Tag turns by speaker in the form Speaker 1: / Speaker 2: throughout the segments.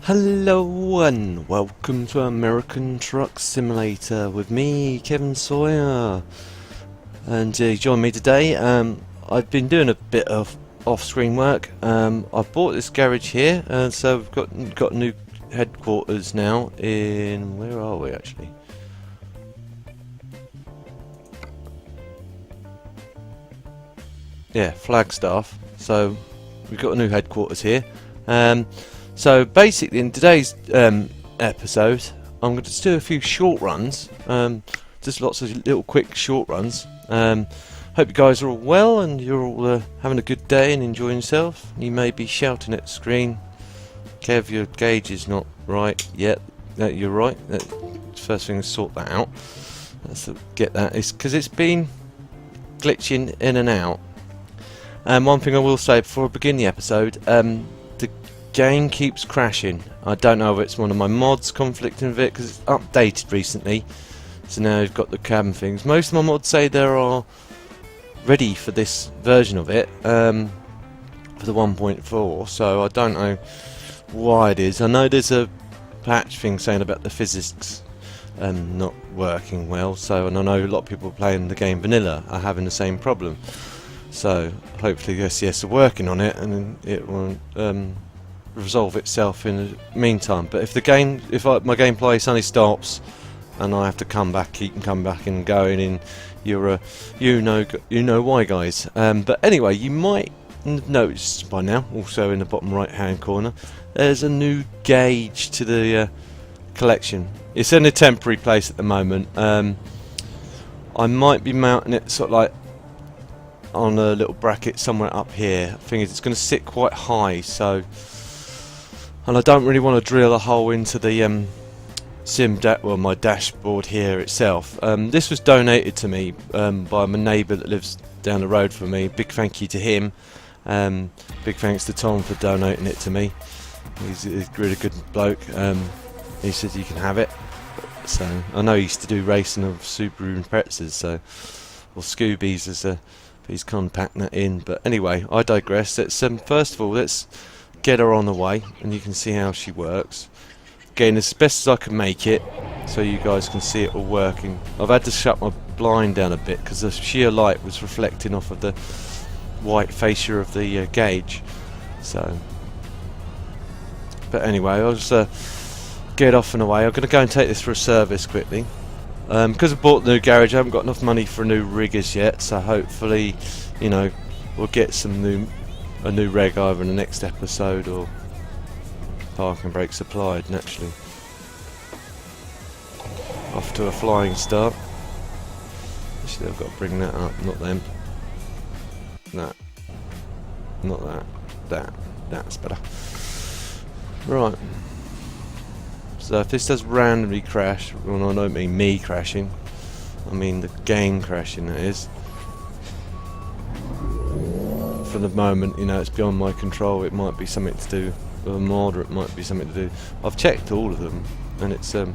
Speaker 1: Hello and welcome to American Truck Simulator with me, Kevin Sawyer, and you join me today. I've been doing a bit of off-screen work. I've bought this garage here, so we've got new headquarters now in, where are we actually? Yeah, Flagstaff. So we've got a new headquarters here. So basically, in today's episode, I'm going to do a few short runs, just lots of little quick short runs. Hope you guys are all well and you're all having a good day and enjoying yourself. You may be shouting at the screen, Kev, your gauge is not right yet. You're right. First thing is sort that out. Let's get that. It's because it's been glitching in and out. One thing I will say before I begin the episode, the game keeps crashing. I don't know if it's one of my mods conflicting with it because it's updated recently, so now you've got the cabin things. Most of my mods say they are ready for this version of it, for the 1.4, so I don't know why it is. I know there's a patch thing saying about the physics not working well, so, and I know a lot of people playing the game vanilla are having the same problem. So hopefully the SCS are working on it and it will resolve itself in the meantime. But if my gameplay suddenly stops and I have to come back, keep coming back and going in, you know why, guys. But anyway, you might have noticed by now, also in the bottom right hand corner, there's a new gauge to the collection. It's in a temporary place at the moment. I might be mounting it sort of like on a little bracket somewhere up here. The thing is, it's going to sit quite high, so, and I don't really want to drill a hole into the my dashboard here itself. This was donated to me by my neighbour that lives down the road from me. Big thank you to him. Big thanks to Tom for donating it to me. He's a really good bloke. He said you can have it. So I know he used to do racing of Subaru Imprezas, so, or Scoobies as a. He's compacting that in, but anyway, I digress. Let's first of all, let's get her on the way, and you can see how she works. Again, as best as I can make it, so you guys can see it all working. I've had to shut my blind down a bit because the sheer light was reflecting off of the white fascia of the gauge. So, but anyway, I'll just get off and away. I'm going to go and take this for a service quickly. Because I bought the new garage, I haven't got enough money for a new rig as yet, so hopefully, you know, we'll get a new reg either in the next episode or parking brake supplied, naturally. Off to a flying start. Actually, I've got to bring that up, not them. That. Not that. That's better. Right. So if this does randomly crash, well, I don't mean me crashing, I mean the game crashing, that is. For the moment, you know, it's beyond my control. It might be something to do with a mod, or it might be something to do. I've checked all of them, and it's oh,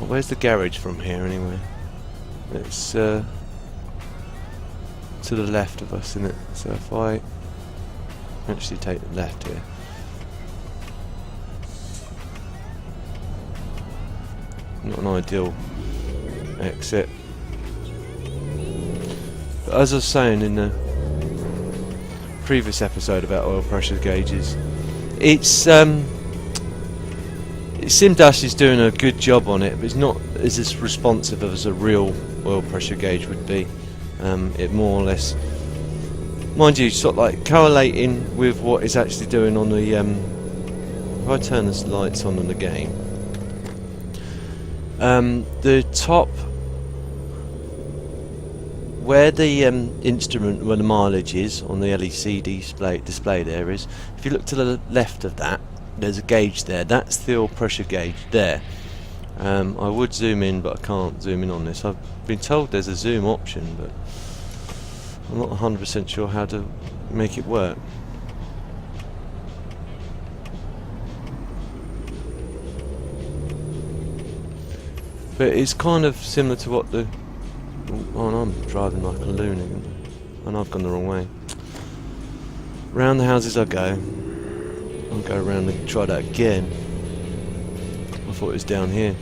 Speaker 1: where's the garage from here anyway? It's to the left of us, isn't it? So if I actually take the left here. Not an ideal exit. But as I was saying in the previous episode about oil pressure gauges, Simdash is doing a good job on it, but it's not as responsive as a real oil pressure gauge would be. It more or less, mind you, sort of like correlating with what it's actually doing on the if I turn the lights on in the game, the top where the instrument, where the mileage is on the LCD display there is, if you look to the left of that, there's a gauge there. That's the oil pressure gauge there. I would zoom in, but I can't zoom in on this. I've been told there's a zoom option, but I'm not 100% sure how to make it work. But it's kind of similar to what the Oh, and I'm driving like a lunatic, and I've gone the wrong way. round the houses I go. I'll go around and try that again. I thought it was down here.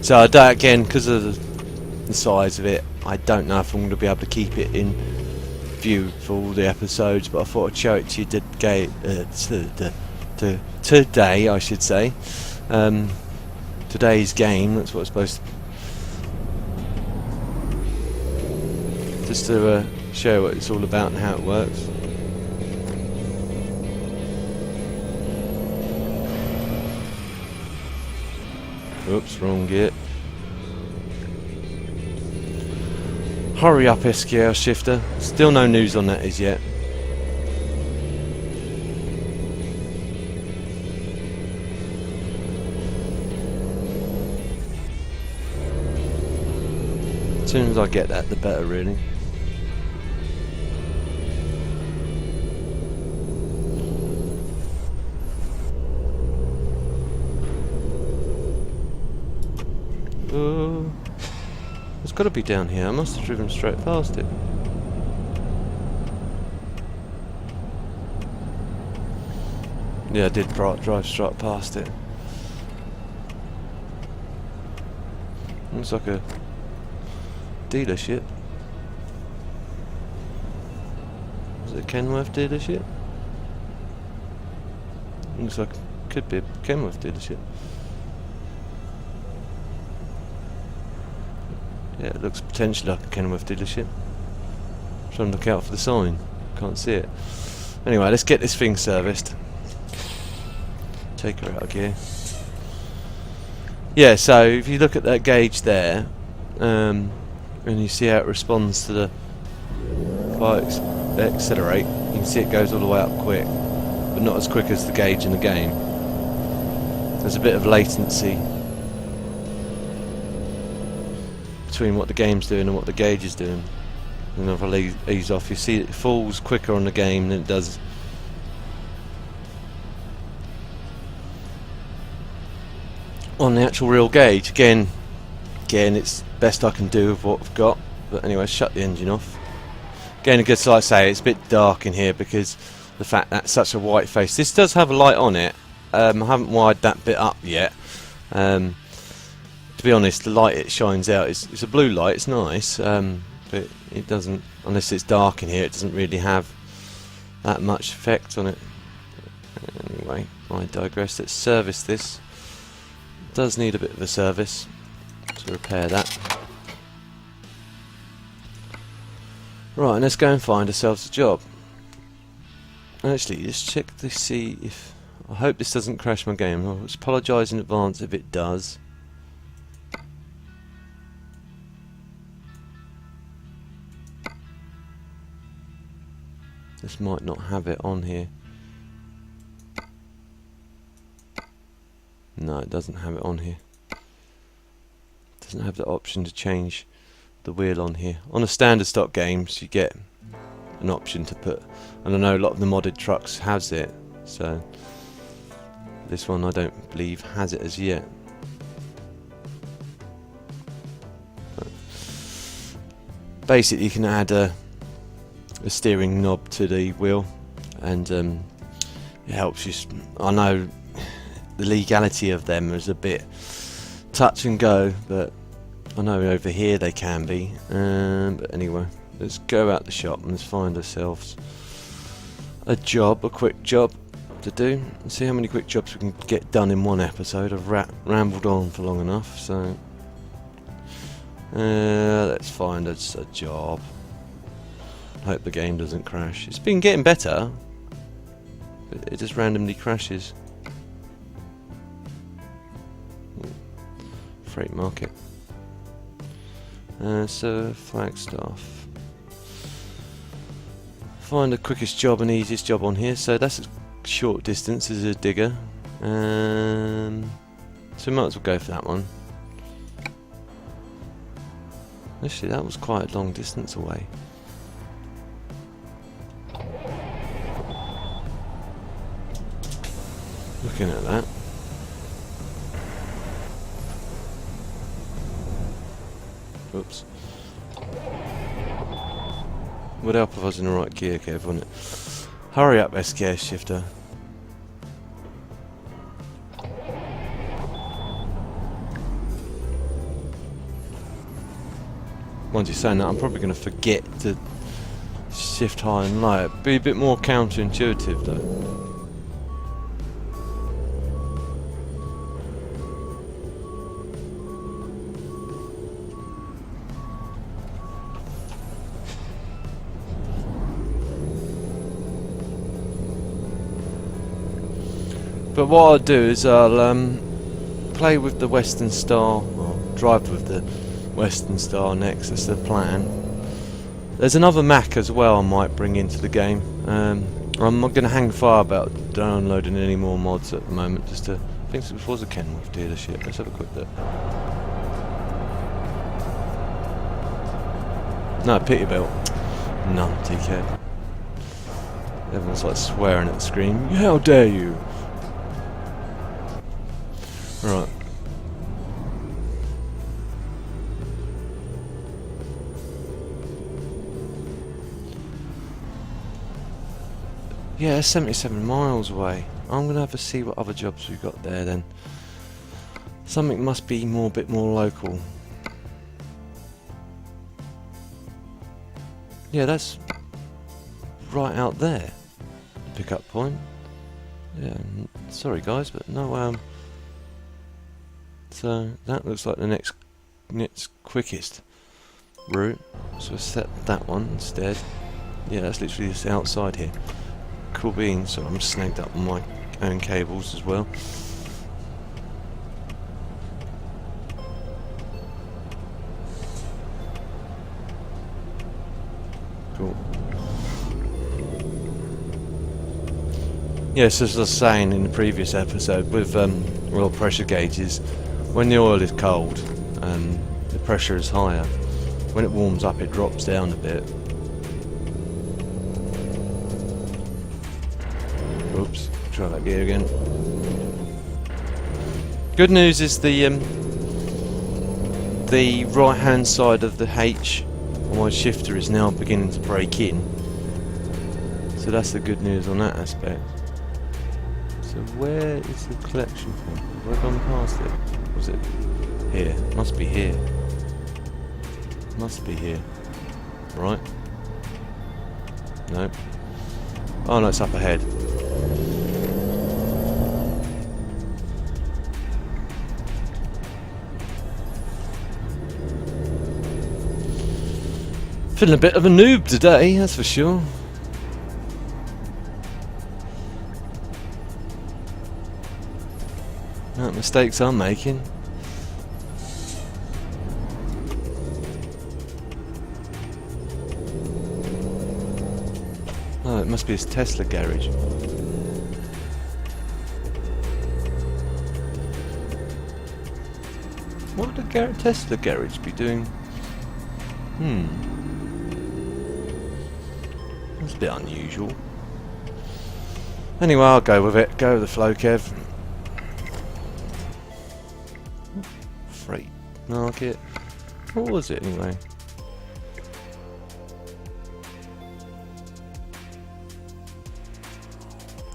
Speaker 1: So I do it again because of the size of it. I don't know if I'm going to be able to keep it in view for all the episodes, but I thought I'd show it to you today, I should say. Today's game, that's what it's supposed to... Just to show what it's all about and how it works. Oops, wrong gear. Hurry up, SQL shifter. Still no news on that as yet. As soon as I get that, the better, really. It's got to be down here. I must have driven straight past it. Yeah, I did drive straight past it. Looks like a dealership. Is it a Kenworth dealership? Looks like it could be a Kenworth dealership. Yeah, it looks potentially like a Kenworth dealership. I'm trying to look out for the sign. Can't see it. Anyway, let's get this thing serviced. Take her out of gear. Yeah, so if you look at that gauge there, and you see how it responds to the... If I accelerate, you can see it goes all the way up quick, but not as quick as the gauge in the game. There's a bit of latency between what the game's doing and what the gauge is doing. And if I ease off, you see it falls quicker on the game than it does on the actual real gauge. Again, it's best I can do with what I've got. But anyway, shut the engine off. Again, like I say, it's a bit dark in here because the fact that it's such a white face. This does have a light on it. I haven't wired that bit up yet. To be honest, the light it shines out it's a blue light. It's nice, but it doesn't, unless it's dark in here, it doesn't really have that much effect on it. Anyway, I digress. Let's service this. It does need a bit of a service to repair that. Right, and let's go and find ourselves a job. Actually, let's check to see if... I hope this doesn't crash my game. I'll apologise in advance if it does. This might not have it on here. No, it doesn't have it on here. It doesn't have the option to change the wheel on here. On the standard stock games, you get an option to put, and I know a lot of the modded trucks has it, so this one I don't believe has it as yet. But basically, you can add a steering knob to the wheel, and it helps you. I know the legality of them is a bit touch and go, but I know over here they can be. But anyway, let's go out the shop and let's find ourselves a job, a quick job to do, and see how many quick jobs we can get done in one episode. I've rambled on for long enough, so let's find us a job. Hope the game doesn't crash. It's been getting better, but it just randomly crashes. Freight market. So Flagstaff. Find the quickest job and easiest job on here. So that's a short distance as a digger. So we might as well go for that one. Actually, that was quite a long distance away. Looking at that. Oops. Would help if I was in the right gear, Kev, wouldn't it? Hurry up, SKS shifter. Once you're saying that, I'm probably going to forget to shift high and low. It'd be a bit more counterintuitive, though. But what I'll do is I'll play with the Western Star, or drive with the Western Star next. That's the plan. There's another Mac as well I might bring into the game. I'm not going to hang fire about downloading any more mods at the moment. Just to, I think it was a Kenworth dealership. Let's have a quick look. No, Peterbilt. None, TK. Everyone's like swearing at the screen. How dare you! Right. Yeah, 77 miles away. I'm gonna have to see what other jobs we've got there then. Something must be a bit more local. Yeah, that's right out there. Pickup point. Yeah, sorry guys, but no so that looks like the next quickest route. So we'll set that one instead. Yeah, that's literally just outside here. Cool beans. So I'm snagged up on my own cables as well. Cool. Yes, as I was saying in the previous episode, with oil pressure gauges, when the oil is cold, the pressure is higher. When it warms up, it drops down a bit. Oops, try that gear again. Good news is the right-hand side of the H on my shifter is now beginning to break in. So that's the good news on that aspect. So where is the collection point? Have I gone past it? Was it here? Must be here. Must be here. Right? No. Oh no, it's up ahead. Feeling a bit of a noob today, that's for sure. What mistakes I'm making. Oh, it must be his Tesla garage. What would a Tesla garage be doing? That's a bit unusual. Anyway, I'll go with it. Go with the flow, Kev. Freight market. What was it anyway?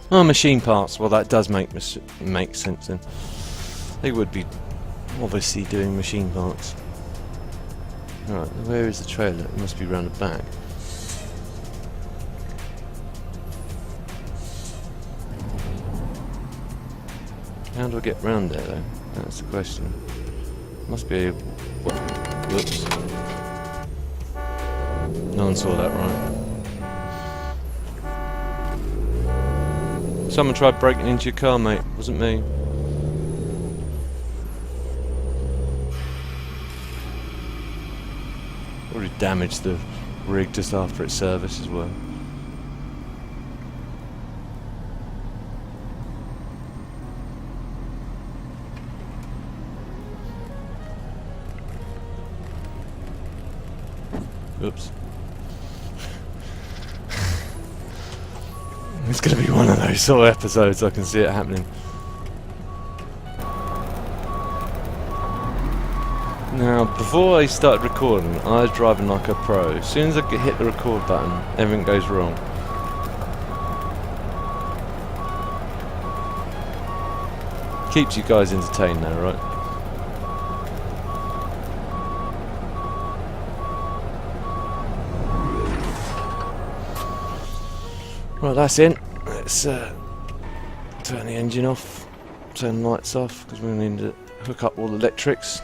Speaker 1: Oh, machine parts. Well, that does make sense then. They would be obviously doing machine parts. Alright, where is the trailer? It must be round the back. How do I get round there though? That's the question. Must be a... Whoops. No one saw that right. Someone tried breaking into your car, mate. Wasn't me. Already damaged the rig just after its service as well. Oops. It's going to be one of those sort of episodes, I can see it happening. Now, before I started recording, I was driving like a pro. As soon as I hit the record button, everything goes wrong. Keeps you guys entertained though, right? Right, that's in. Let's turn the engine off, turn the lights off, because we need to hook up all the electrics.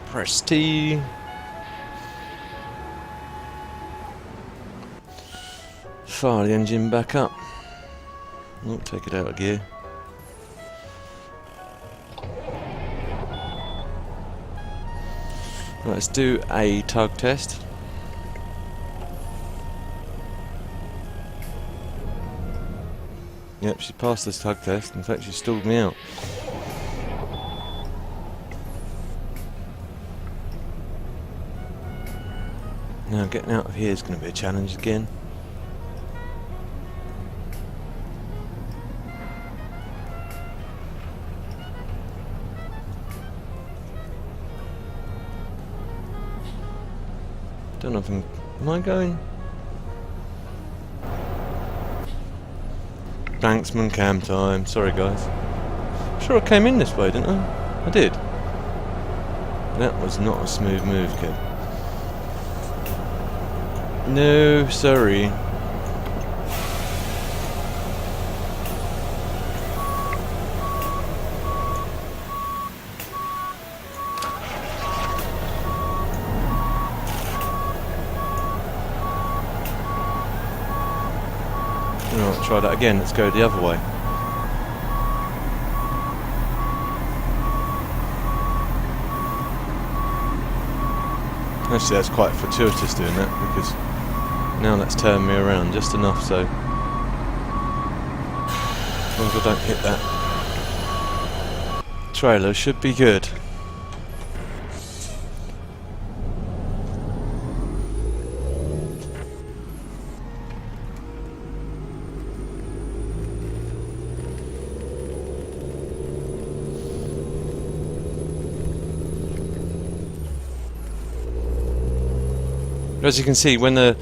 Speaker 1: Press T. Fire the engine back up. Oh, take it out of gear. Right, let's do a tug test. Yep, she passed this tug test. In fact, she stalled me out. Now, getting out of here is going to be a challenge again. Don't know if am I going? Banksman cam time. Sorry, guys. Sure, I came in this way, didn't I? I did. That was not a smooth move, kid. No, sorry. Right, try that again. Let's go the other way. Actually, that's quite fortuitous doing that, because now that's turned me around just enough so as long as I don't hit that trailer, should be good. As you can see, when I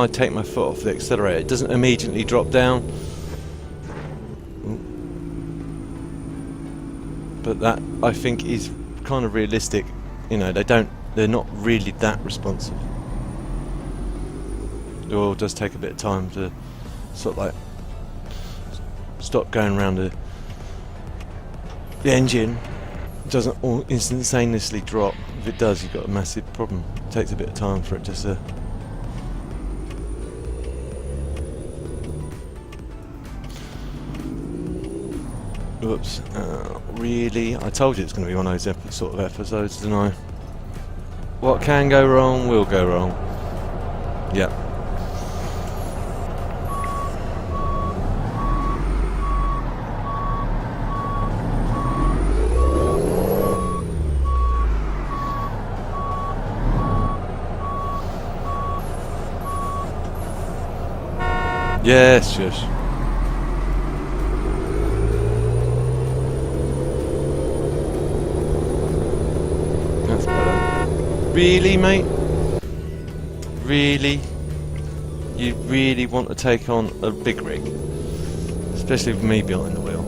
Speaker 1: take my foot off the accelerator, it doesn't immediately drop down. But that, I think, is kind of realistic. You know, they're not really that responsive. The oil does take a bit of time to sort of like stop going around the engine. It doesn't all instantaneously drop. If it does, you've got a massive problem. It takes a bit of time for it just to... Oops. Really? I told you it's going to be one of those sort of episodes, didn't I? What can go wrong will go wrong. Yep. Yes, yes. That's better. Really, mate? Really? You really want to take on a big rig? Especially with me behind the wheel.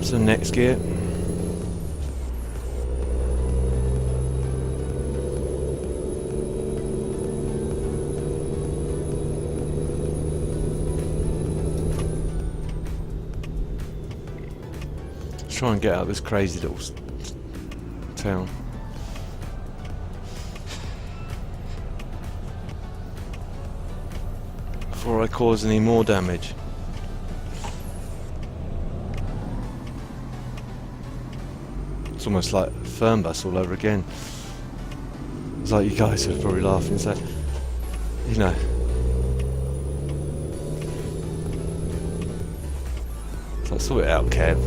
Speaker 1: So next gear. Let's try and get out of this crazy little town. Before I cause any more damage. It's almost like Fernbus all over again. It's like you guys are probably laughing, so you know. It's like, sort it out, Kev.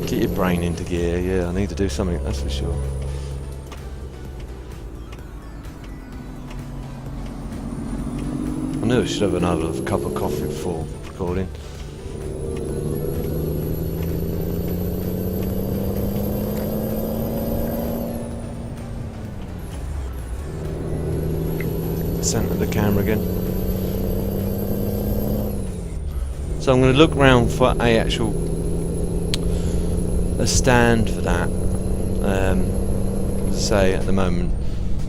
Speaker 1: Get your brain into gear. Yeah, I need to do something, that's for sure. I knew I should have another cup of coffee before recording. Center the camera again. So I'm going to look around for a stand for that. Say at the moment,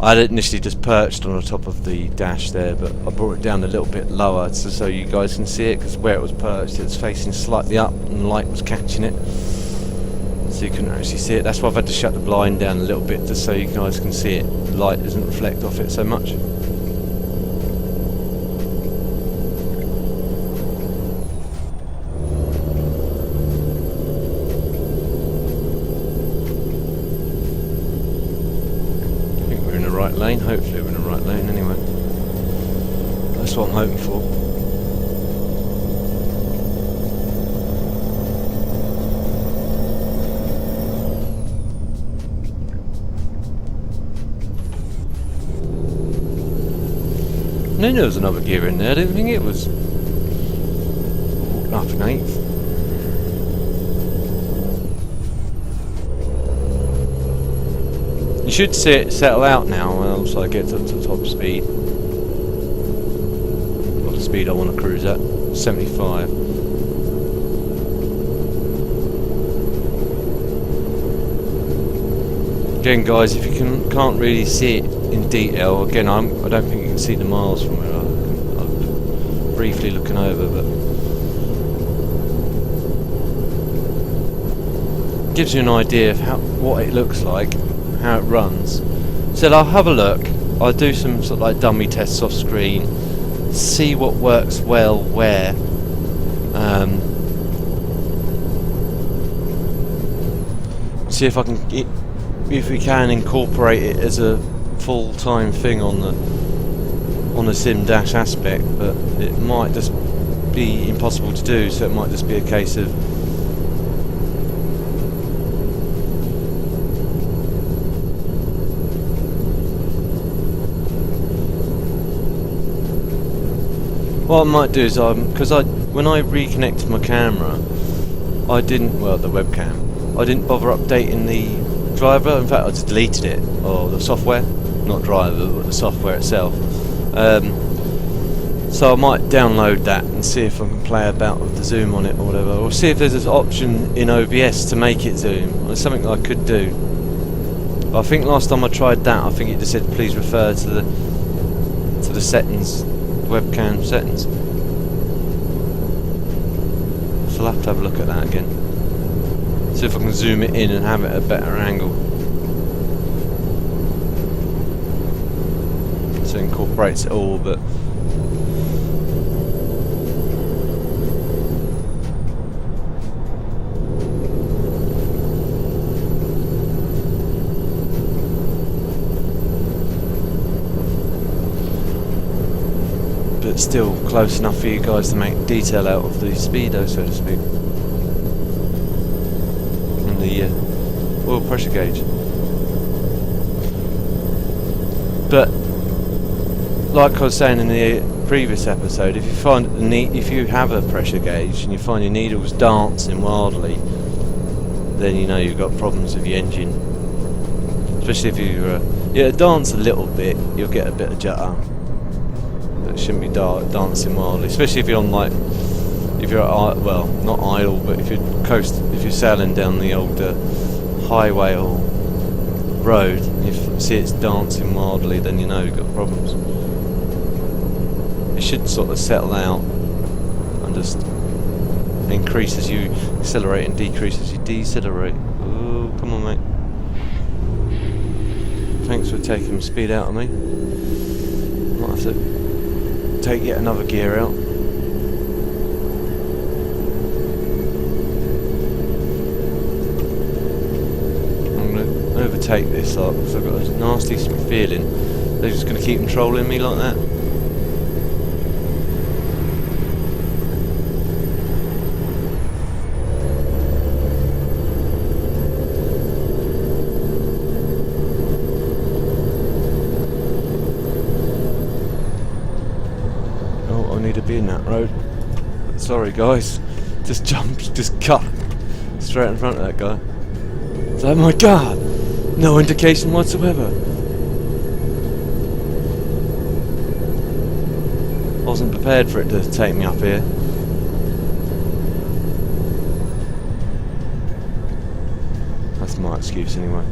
Speaker 1: I had it initially just perched on the top of the dash there, but I brought it down a little bit lower so you guys can see it, because where it was perched, it was facing slightly up and the light was catching it, so you couldn't actually see it. That's why I've had to shut the blind down a little bit, just so you guys can see it. The light doesn't reflect off it so much. Lane. Hopefully we're in the right lane anyway. That's what I'm hoping for. I knew there was another gear in there. I didn't think it was up an eighth. You should see it settle out now once I get to top speed. What the speed I want to cruise at? 75. Again, guys, if you can't really see it in detail, again, I don't think you can see the miles from it. I'm briefly looking over, but it gives you an idea of what it looks like. How it runs. So I'll have a look. I'll do some sort of like dummy tests off screen, see what works well where. See if we can incorporate it as a full-time thing on the Simdash aspect, but it might just be impossible to do. So it might just be a case of what I might do is, because when I reconnected my camera, the webcam, I didn't bother updating the driver. In fact, I just deleted it, or the software, not driver, but the software itself. So I might download that and see if I can play about with the zoom on it or whatever, or see if there's an option in OBS to make it zoom. It's something I could do. But I think last time I tried that, I think it just said please refer to the settings. Webcam settings. So I'll have to have a look at that again. See if I can zoom it in and have it at a better angle. So it incorporates it all, but still close enough for you guys to make detail out of the speedo, so to speak, and the oil pressure gauge. But like I was saying in the previous episode, if you have a pressure gauge and you find your needles dancing wildly, then you know you've got problems with your engine. Especially if you dance a little bit, you'll get a bit of judder. It shouldn't be dancing wildly, especially if you're on if you're not idle, but if you're sailing down the old highway or road, and you see it's dancing wildly, then you know you've got problems. It should sort of settle out and just increase as you accelerate and decrease as you decelerate. Oh, come on, mate. Thanks for taking speed out of me. Might have to take yet another gear out. I'm going to overtake this up because I've got a nasty feeling they're just going to keep controlling me like that. I need to be in that road. Sorry guys, just cut straight in front of that guy. So, oh my god, no indication whatsoever. I wasn't prepared for it to take me up here. That's my excuse anyway.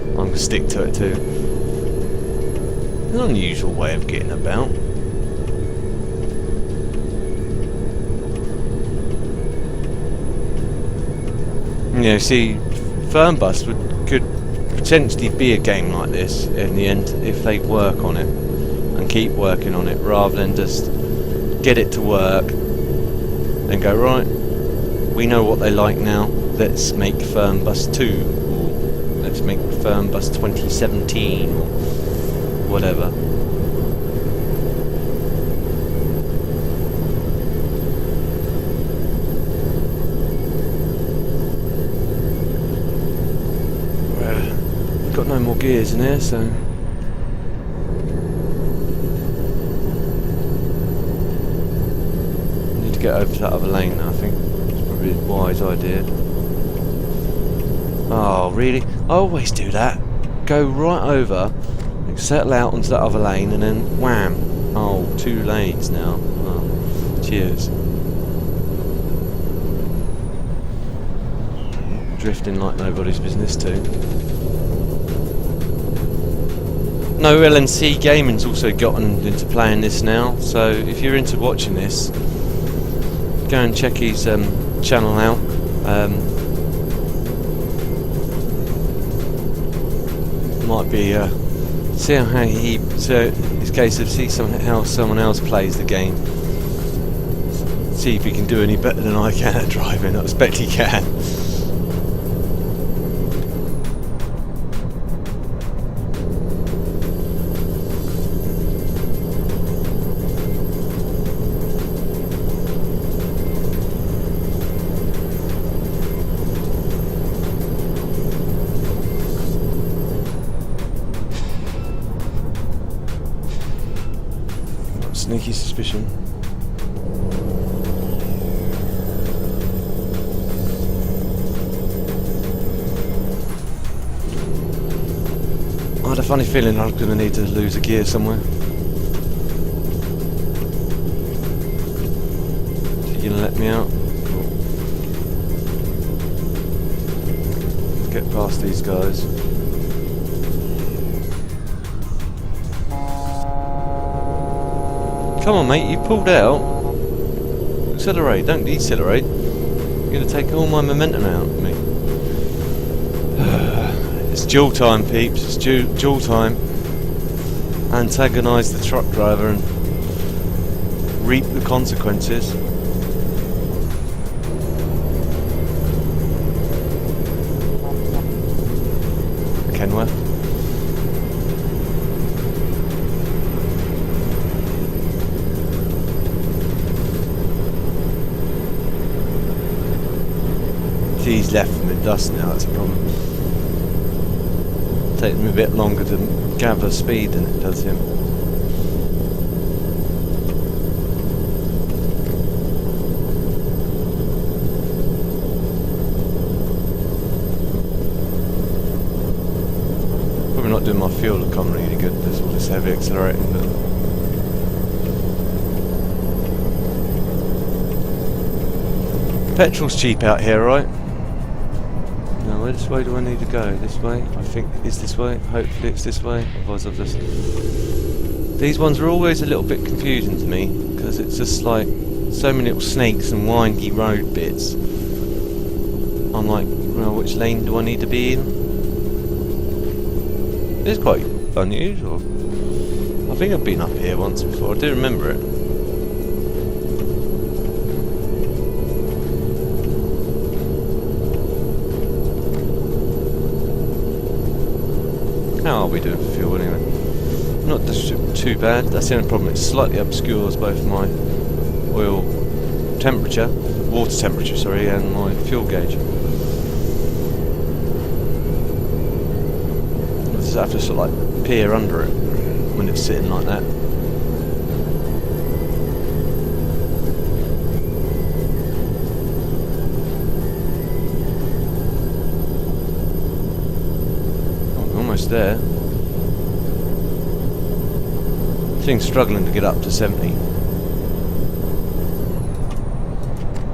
Speaker 1: I'm going to stick to it too. An unusual way of getting about. You know, see, Fernbus could potentially be a game like this in the end if they work on it and keep working on it, rather than just get it to work and go, right, we know what they like now, let's make Fernbus 2, or let's make Fernbus 2017, or whatever. Got no more gears in here, so need to get over to that other lane now. I think it's probably a wise idea. Oh really? I always do that. Go right over, settle out onto that other lane, and then wham! Oh, 2 lanes now. Oh, cheers. Drifting like nobody's business too. No, LNC Gaming's also gotten into playing this now, so if you're into watching this, go and check his channel out. Might be see how he, so in this case of see how someone else plays the game. See if he can do any better than I can at driving. I expect he can. Sneaky suspicion. I had a funny feeling I was going to need to lose a gear somewhere. Are you going to let me out? Get past these guys. Come on mate, you pulled out. Accelerate, don't decelerate. You're going to take all my momentum out of me. It's dual time peeps, it's dual time. Antagonise the truck driver and reap the consequences. Kenworth. He's left them in dust now, that's a problem. Takes him a bit longer to gather speed than it does him. Probably not doing my fuel economy really good, there's all this heavy accelerating, but petrol's cheap out here, right? Which way do I need to go? This way? I think it's this way. Hopefully it's this way. Otherwise I've just... These ones are always a little bit confusing to me, because it's just like so many little snakes and windy road bits. I'm like, well, which lane do I need to be in? It's quite unusual. I think I've been up here once before. I do remember it. How are we doing for fuel anyway? Not too bad. That's the only problem. It slightly obscures both my oil temperature, water temperature, sorry, and my fuel gauge. I just have to sort of like peer under it when it's sitting like that. there. Thing's struggling to get up to 70.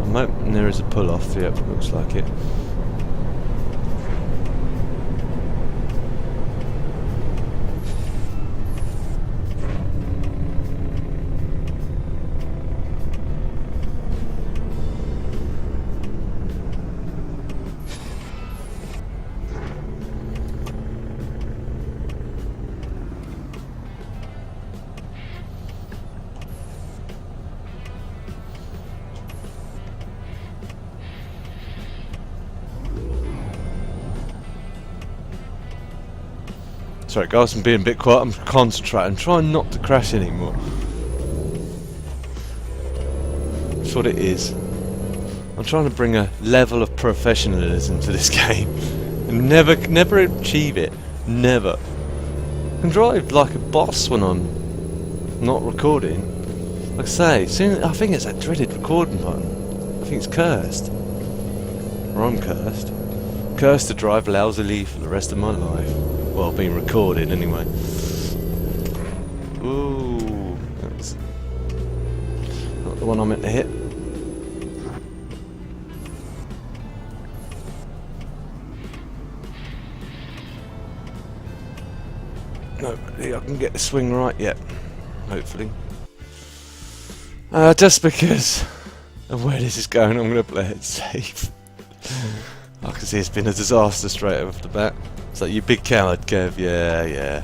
Speaker 1: I'm hoping there is a pull-off. Yep, looks like it. Sorry guys, I'm being a bit quiet, I'm concentrating, trying not to crash anymore. That's what it is. I'm trying to bring a level of professionalism to this game. And never achieve it. Never. I can drive like a boss when I'm not recording. Like I say, soon, I think it's that dreaded recording button. I think it's cursed. Or I'm cursed. Cursed to drive lousily for the rest of my life. Well, being recorded anyway. Ooh, that's not the one I meant to hit. No, I can get the swing right yet. Hopefully. Just because of where this is going, I'm going to play it safe. I can see it's been a disaster straight off the bat. It's like, you big coward, Kev. Yeah, yeah.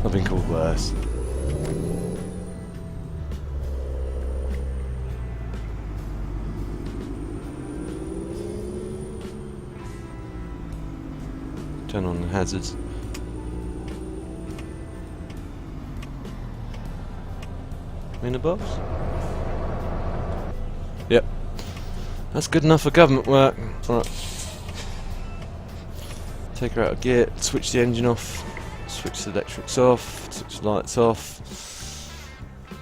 Speaker 1: I've been called worse. Turn on the hazards. In the box? Yep. That's good enough for government work. Right. Take her out of gear, switch the engine off, switch the electrics off, switch the lights off,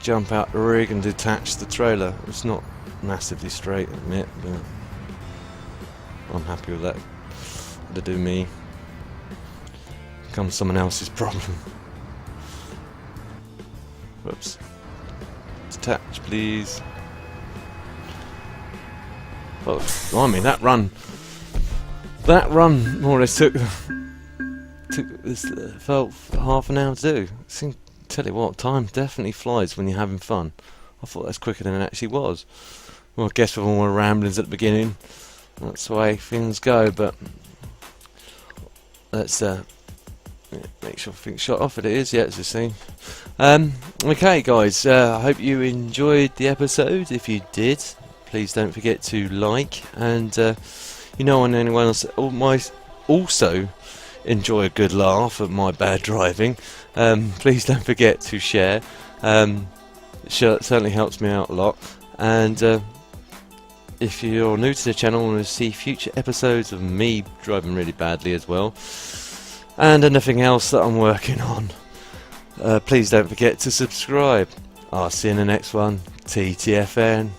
Speaker 1: jump out the rig and detach the trailer. It's not massively straight, I admit, but I'm happy with that. To do me. Becomes someone else's problem. Whoops. Detach, please. Oh, I mean, that run more or less took this felt half an hour to do. Tell you what, time definitely flies when you're having fun. I thought that's quicker than it actually was. Well, I guess with all my ramblings at the beginning, that's the way things go. But let's make sure things shut off. It is, yeah, it's the same. Okay, guys. I hope you enjoyed the episode. If you did, please don't forget to like, and and anyone else also enjoy a good laugh at my bad driving. Please don't forget to share. It certainly helps me out a lot. And if you're new to the channel and want to see future episodes of me driving really badly as well, and anything else that I'm working on, please don't forget to subscribe. I'll see you in the next one. TTFN.